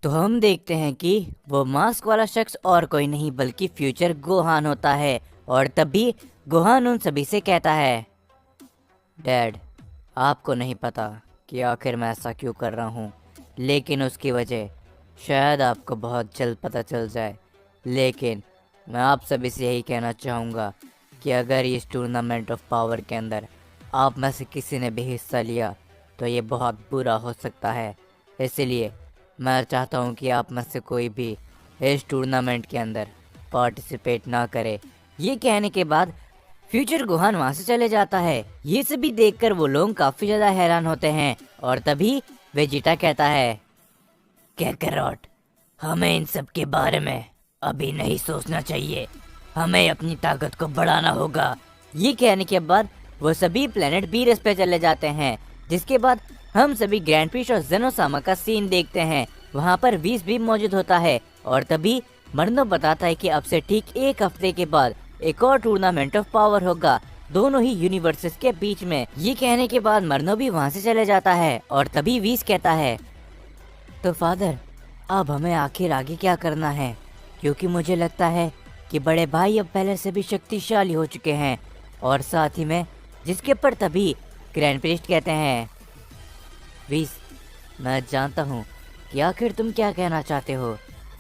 तो हम देखते हैं कि वो मास्क वाला शख्स और कोई नहीं बल्कि फ्यूचर गोहान होता है। और तभी गोहान उन सभी से कहता है, डैड, आपको नहीं पता कि आखिर मैं ऐसा क्यों कर रहा हूँ, लेकिन उसकी वजह शायद आपको बहुत जल्द पता चल जाए। लेकिन मैं आप सभी से यही कहना चाहूँगा कि अगर इस टूर्नामेंट ऑफ पावर के अंदर आप में से किसी ने भी हिस्सा लिया तो ये बहुत बुरा हो सकता है। इसलिए मैं चाहता हूँ कि आप में से कोई भी इस टूर्नामेंट के अंदर पार्टिसिपेट ना करे। ये कहने के बाद फ्यूचर गुहान वहां से चले जाता है। ये सभी देखकर वो लोग काफी ज्यादा हैरान होते हैं। और तभी वेजिटा कहता है, कैकरॉट, हमें इन सब के बारे में अभी नहीं सोचना चाहिए, हमें अपनी ताकत को बढ़ाना होगा। ये कहने के बाद वो सभी प्लेनेट बीरस पे चले जाते हैं। जिसके बाद हम सभी ग्रैंड प्रिक्स और जेनोसामा का सीन देखते हैं। वहाँ पर वीस भी मौजूद होता है। और तभी मर्नो बताता है कि अब से ठीक एक हफ्ते के बाद एक और टूर्नामेंट ऑफ पावर होगा, दोनों ही यूनिवर्सेस के बीच में। ये कहने के बाद मर्नो भी वहाँ से चले जाता है। और तभी वीस कहता है, तो फादर, अब हमें आखिर आगे क्या करना है, क्योंकि मुझे लगता है कि बड़े भाई अब पहले से भी शक्तिशाली हो चुके हैं। और साथ ही में जिसके पर तभी ग्रैंड प्रिस्ट कहते हैं, वीस, मैं जानता हूँ कि आखिर तुम क्या कहना चाहते हो,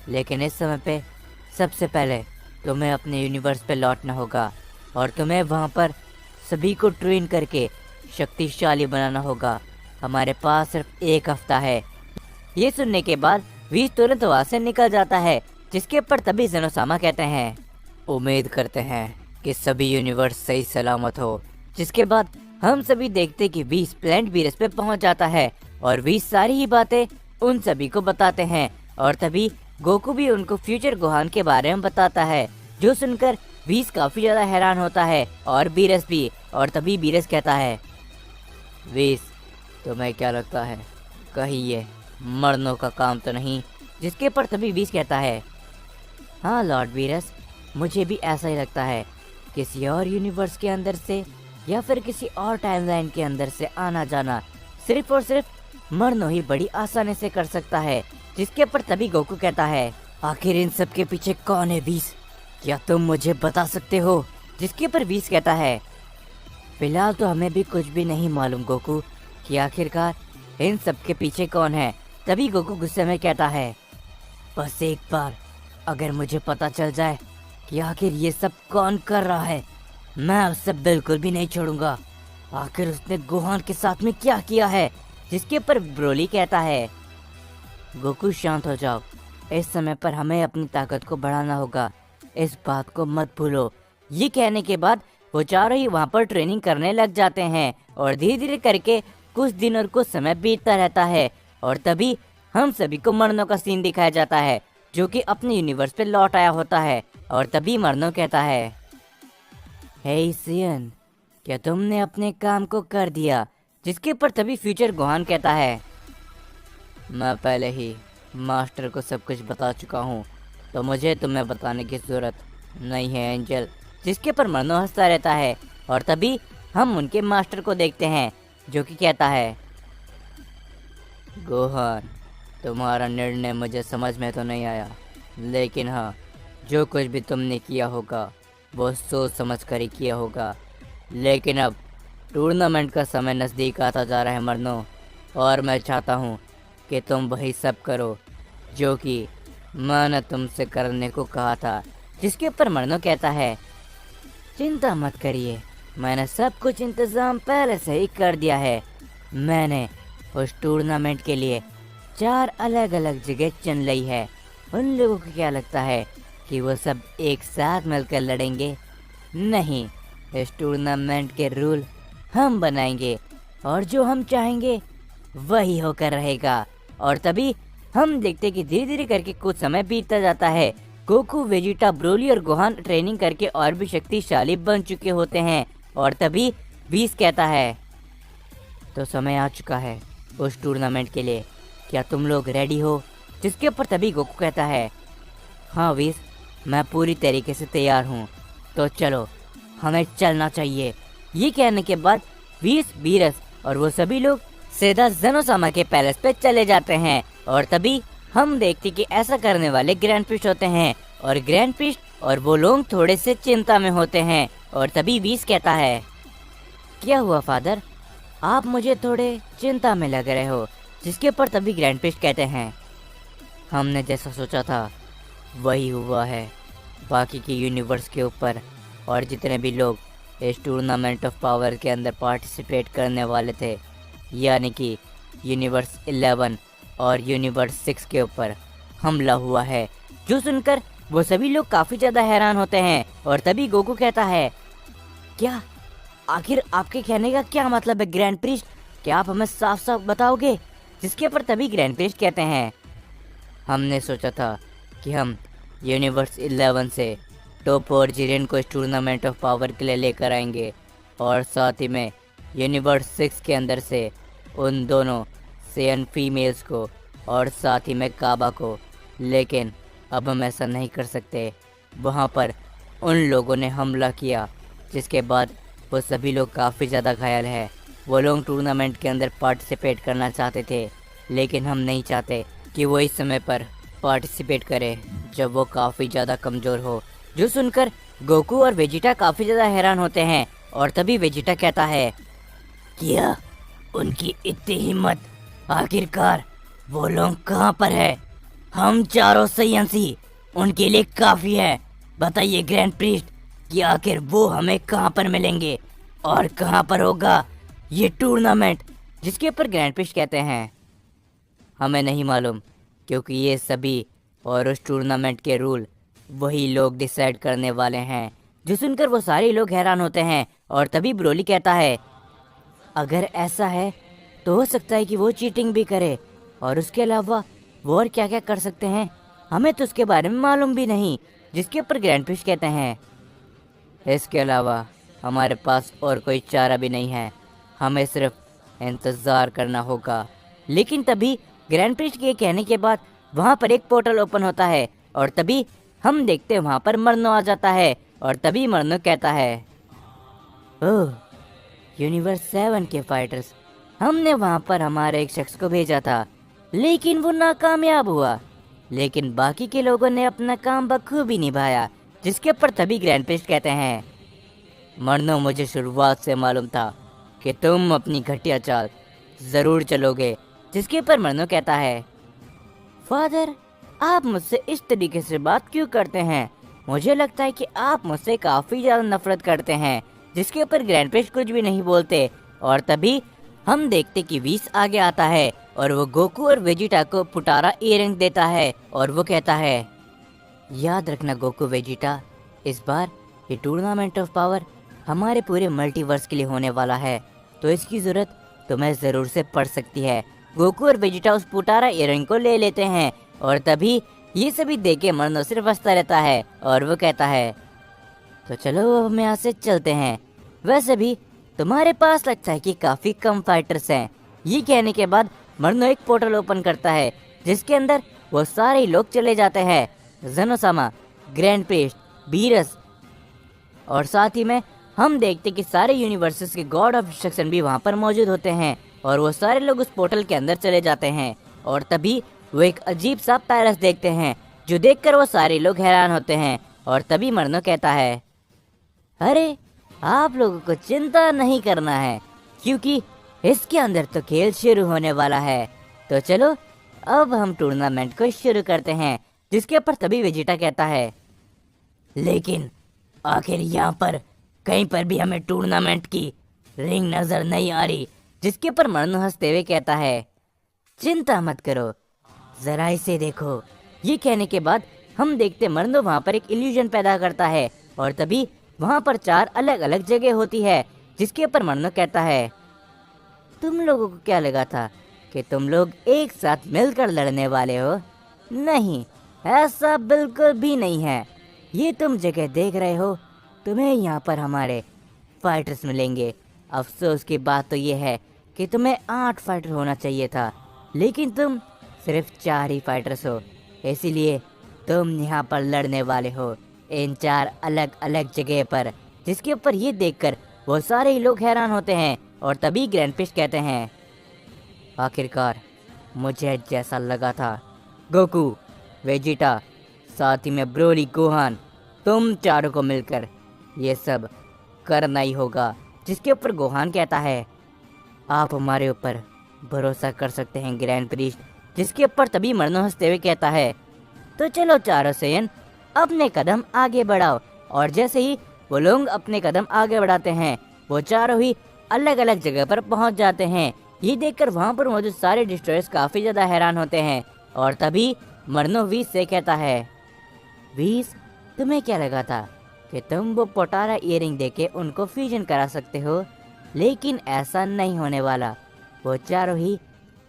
लेकिन इस समय पे सबसे पहले तुम्हें अपने यूनिवर्स पे लौटना होगा और तुम्हें वहाँ पर सभी को ट्रेन करके शक्तिशाली बनाना होगा। हमारे पास सिर्फ एक हफ्ता है। ये सुनने के बाद वीस तुरंत वहाँ से निकल जाता है। जिसके पर तभी जेनोसामा कहते हैं, उम्मीद करते हैं कि सभी यूनिवर्स सही सलामत हो। जिसके बाद हम सभी देखते कि वीस प्लेनेट बीरस पे पहुंच जाता है और वीस सारी ही बातें उन सभी को बताते हैं। और तभी गोकू भी उनको फ्यूचर गोहान के बारे में बताता है, जो सुनकर वीस काफी ज्यादा हैरान होता है और बीरस भी। और तभी बीरस कहता है, वीस, तुम्हें क्या लगता है, कहीं ये मरनों का काम तो नहीं? जिसके पर तभी वीस कहता है, हाँ लॉर्ड बीरस, मुझे भी ऐसा ही लगता है। किसी और यूनिवर्स के अंदर से या फिर किसी और टाइमलाइन के अंदर से आना जाना सिर्फ और सिर्फ मरनो ही बड़ी आसानी से कर सकता है। जिसके पर तभी गोकू कहता है, आखिर इन सब के पीछे कौन है वीस, क्या तुम मुझे बता सकते हो? जिसके पर वीस कहता है, फिलहाल तो हमें भी कुछ भी नहीं मालूम गोकू कि आखिरकार इन सब के पीछे कौन है। तभी गोकू गुस्से में कहता है, बस एक बार अगर मुझे पता चल जाए कि आखिर ये सब कौन कर रहा है, मैं उसे बिल्कुल भी नहीं छोड़ूंगा। आखिर उसने गोहान के साथ में क्या किया है? जिसके पर ब्रोली कहता है, गोकू शांत हो जाओ, इस समय पर हमें अपनी ताकत को बढ़ाना होगा, इस बात को मत भूलो। ये कहने के बाद वो चारों ही वहाँ पर ट्रेनिंग करने लग जाते हैं। और धीरे धीरे करके कुछ दिन और कुछ समय बीतता रहता है। और तभी हम सभी को मरनो का सीन दिखाया जाता है, जो कि अपने यूनिवर्स पे लौट आया होता है। और तभी मरनो कहता है, हे सियन, क्या तुमने अपने काम को कर दिया? जिसके पर तभी फ्यूचर गोहान कहता है, मैं पहले ही मास्टर को सब कुछ बता चुका हूँ, तो मुझे तुम्हें बताने की जरूरत नहीं है एंजल। जिसके पर मरनो हंसता रहता है। और तभी हम उनके मास्टर को देखते हैं, जो कि कहता है, गोहान, तुम्हारा निर्णय मुझे समझ में तो नहीं आया, लेकिन हाँ, जो कुछ भी तुमने किया होगा वो सोच समझ कर ही किया होगा। लेकिन अब टूर्नामेंट का समय नज़दीक आता जा रहा है मरनो, और मैं चाहता हूँ कि तुम वही सब करो जो कि मैंने तुमसे करने को कहा था। जिसके ऊपर मरनो कहता है, चिंता मत करिए, मैंने सब कुछ इंतज़ाम पहले से ही कर दिया है। मैंने उस टूर्नामेंट के लिए 4 अलग अलग जगह चुन ली है। उन लोगों को क्या लगता है कि वो सब एक साथ मिलकर लड़ेंगे? नहीं, इस टूर्नामेंट के रूल हम बनाएंगे और जो हम चाहेंगे वही होकर रहेगा। और तभी हम देखते कि धीरे धीरे करके कुछ समय बीतता जाता है। गोकू, वेजिटा, ब्रोली और गोहान ट्रेनिंग करके और भी शक्तिशाली बन चुके होते हैं। और तभी बीस कहता है, तो समय आ चुका है उस टूर्नामेंट के लिए, क्या तुम लोग रेडी हो? जिसके ऊपर तभी गोकू कहता है, हाँ वीस, मैं पूरी तरीके से तैयार हूँ, तो चलो हमें चलना चाहिए। ये कहने के बाद वीस, बीरस और वो सभी लोग सीधा जेनोसामा के पैलेस पे चले जाते हैं। और तभी हम देखते कि ऐसा करने वाले ग्रैंड प्रिस्ट होते हैं और ग्रैंड प्रिस्ट और वो लोग थोड़े से चिंता में होते हैं। और तभी वीस कहता है, क्या हुआ फादर, आप मुझे थोड़े चिंता में लग रहे हो। जिसके ऊपर तभी ग्रैंड प्रिस्ट कहते हैं, हमने जैसा सोचा था वही हुआ है। बाकी के यूनिवर्स के ऊपर और जितने भी लोग इस टूर्नामेंट ऑफ पावर के अंदर पार्टिसिपेट करने वाले थे, यानी कि यूनिवर्स 11 और यूनिवर्स 6 के ऊपर हमला हुआ है। जो सुनकर वो सभी लोग काफ़ी ज़्यादा हैरान होते हैं। और तभी गोकू कहता है, क्या आखिर आपके कहने का क्या मतलब है ग्रैंड प्रिस्ट, क्या आप हमें साफ साफ बताओगे। जिसके ऊपर तभी ग्रैंड प्रिस्ट कहते हैं, हमने सोचा था कि हम यूनिवर्स 11 से टॉप और जिरेन को इस टूर्नामेंट ऑफ पावर के लिए लेकर आएंगे और साथ ही में यूनिवर्स 6 के अंदर से उन दोनों सेयन फीमेल्स को और साथ ही में काबा को। लेकिन अब हम ऐसा नहीं कर सकते। वहाँ पर उन लोगों ने हमला किया जिसके बाद वो सभी लोग काफ़ी ज़्यादा घायल है। वो लोग टूर्नामेंट के अंदर पार्टिसिपेट करना चाहते थे, लेकिन हम नहीं चाहते कि वो इस समय पर पार्टिसिपेट करे जब वो काफ़ी ज़्यादा कमज़ोर हो। जो सुनकर गोकू और वेजिटा काफ़ी ज़्यादा हैरान होते हैं। और तभी वेजिटा कहता है, क्या उनकी इतनी हिम्मत, आखिरकार वो लोग कहाँ पर है। हम चारों सैयंसी उनके लिए काफ़ी है। बताइए ग्रैंड प्रीस्ट कि आखिर वो हमें कहाँ पर मिलेंगे और कहाँ पर होगा ये टूर्नामेंट। जिसके ऊपर ग्रैंड प्रीस्ट कहते हैं, हमें नहीं मालूम, क्योंकि ये सभी और उस टूर्नामेंट के रूल वही लोग डिसाइड करने वाले हैं। जो सुनकर वो सारे लोग हैरान होते हैं। और तभी ब्रोली कहता है, अगर ऐसा है तो हो सकता है कि वो चीटिंग भी करे, और उसके अलावा वो और क्या क्या कर सकते हैं, हमें तो उसके बारे में मालूम भी नहीं। जिसके ऊपर ग्रैंड प्रिस्ट कहते हैं, इसके अलावा हमारे पास और कोई चारा भी नहीं है, हमें सिर्फ इंतज़ार करना होगा। लेकिन तभी ग्रैंड प्रिस्ट के कहने के बाद वहाँ पर एक पोर्टल ओपन होता है और तभी हम देखते हैं वहाँ पर मरनो आ जाता है। और तभी मरनो कहता है, ओह यूनिवर्स 7 के फाइटर्स, हमने वहाँ पर हमारे एक शख्स को भेजा था लेकिन वो नाकामयाब हुआ, लेकिन बाकी के लोगों ने अपना काम बखूबी निभाया। जिसके ऊपर तभी ग्रैंड प्रिस्ट कहते हैं, मरनो मुझे शुरुआत से मालूम था कि तुम अपनी घटिया चाल ज़रूर चलोगे। जिसके ऊपर मरनो कहता है, फादर आप मुझसे इस तरीके से बात क्यों करते हैं, मुझे लगता है कि आप मुझसे काफ़ी ज़्यादा नफरत करते हैं। जिसके ऊपर ग्रैंड प्रिस्ट कुछ भी नहीं बोलते। और तभी हम देखते कि वीस आगे आता है और वो गोकू और वेजिटा को पुटारा ईयरिंग देता है और वो कहता है, याद रखना गोकू वेजिटा, इस बार ये टूर्नामेंट ऑफ पावर हमारे पूरे मल्टीवर्स के लिए होने वाला है, तो इसकी ज़रूरत तुम्हें ज़रूर से पड़ सकती है। गोकू और वेजिटा उस पुटारा ईयरिंग को ले लेते हैं। और तभी ये सभी देख के मरनो सिर्फ हंसता रहता है और वो कहता है, तो चलो अब हम यहाँ से चलते हैं। वैसे भी तुम्हारे पास लगता है कि काफ़ी कम फाइटर्स हैं। ये कहने के बाद मरनो एक पोर्टल ओपन करता है जिसके अंदर वो सारे लोग चले जाते हैं, ज़ेनोसामा, ग्रैंड प्रिस्ट, बीरस, और साथ ही में हम देखते कि सारे यूनिवर्सेस के गॉड ऑफ डिस्ट्रक्शन भी वहाँ पर मौजूद होते हैं और वो सारे लोग उस पोर्टल के अंदर चले जाते हैं। और तभी वो एक अजीब सा पैलेस देखते हैं जो देखकर वो सारे लोग हैरान होते हैं। और तभी मरनो कहता है, अरे आप लोगों को चिंता नहीं करना है क्योंकि इसके अंदर तो खेल शुरू होने वाला है, तो चलो अब हम टूर्नामेंट को शुरू करते हैं। जिसके ऊपर तभी वेजिटा कहता है, लेकिन आखिर यहाँ पर कहीं पर भी हमें टूर्नामेंट की रिंग नजर नहीं आ रही। जिसके ऊपर मरनो हंसते हुए कहता है, चिंता मत करो, जरा इसे देखो। ये कहने के बाद हम देखते मरनो वहाँ पर एक इल्यूजन पैदा करता है और तभी वहाँ पर 4 अलग अलग जगह होती है। जिसके ऊपर मरनो कहता है, तुम लोगों को क्या लगा था कि तुम लोग एक साथ मिलकर लड़ने वाले हो? नहीं, ऐसा बिल्कुल भी नहीं है। ये तुम जगह देख रहे हो, तुम्हें यहाँ पर हमारे फाइटर्स मिलेंगे। अफसोस की बात तो ये है कि तुम्हें 8 फाइटर होना चाहिए था, लेकिन तुम सिर्फ 4 ही फाइटर्स हो, इसीलिए तुम यहाँ पर लड़ने वाले हो इन 4 अलग अलग जगह पर। जिसके ऊपर ये देखकर वो सारे ही लोग हैरान होते हैं। और तभी ग्रैंड प्रिस्ट कहते हैं, आखिरकार मुझे जैसा लगा था गोकू, वेजिटा, साथ ही में ब्रोली, गोहान, तुम चारों को मिलकर ये सब करना ही होगा। जिसके ऊपर गोहान कहता है, आप हमारे ऊपर भरोसा कर सकते हैं ग्रैंड प्रीस्ट। जिसके ऊपर तभी मरनो हंसते हुए कहता है, तो चलो चारों सेयन अपने कदम आगे बढ़ाओ। और जैसे ही वो लोग अपने कदम आगे बढ़ाते हैं, वो चारों ही अलग अलग जगह पर पहुंच जाते हैं। ये देखकर वहां पर मौजूद सारे डिस्ट्रॉयर्स काफी ज्यादा हैरान होते हैं। और तभी मरनो वीस से कहता है, वीस, तुम्हें क्या लगा था कि तुम वो पोटारा इयरिंग देके उनको फ्यूजन करा सकते हो? लेकिन ऐसा नहीं होने वाला। वो चारों ही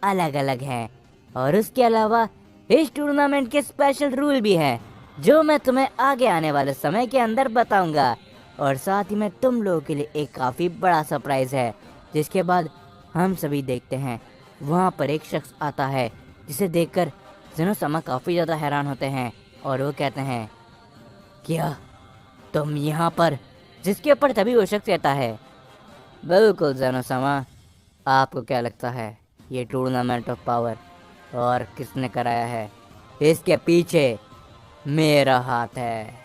अलग अलग हैं। और उसके अलावा इस टूर्नामेंट के स्पेशल रूल भी हैं, जो मैं तुम्हें आगे आने वाले समय के अंदर बताऊंगा। और साथ ही में तुम लोगों के लिए एक काफ़ी बड़ा सरप्राइज है। जिसके बाद हम सभी देखते हैं वहाँ पर एक शख्स आता है, जिसे देखकर ज़ेनोसमा काफ़ी ज़्यादा हैरान होते हैं। और वो कहते हैं, क्या तुम यहाँ पर? जिसके ऊपर तभी वो शख्स कहता है, बिल्कुल ज़ेनोसमा, आपको क्या लगता है ये टूर्नामेंट ऑफ पावर और किसने कराया है? इसके पीछे मेरा हाथ है।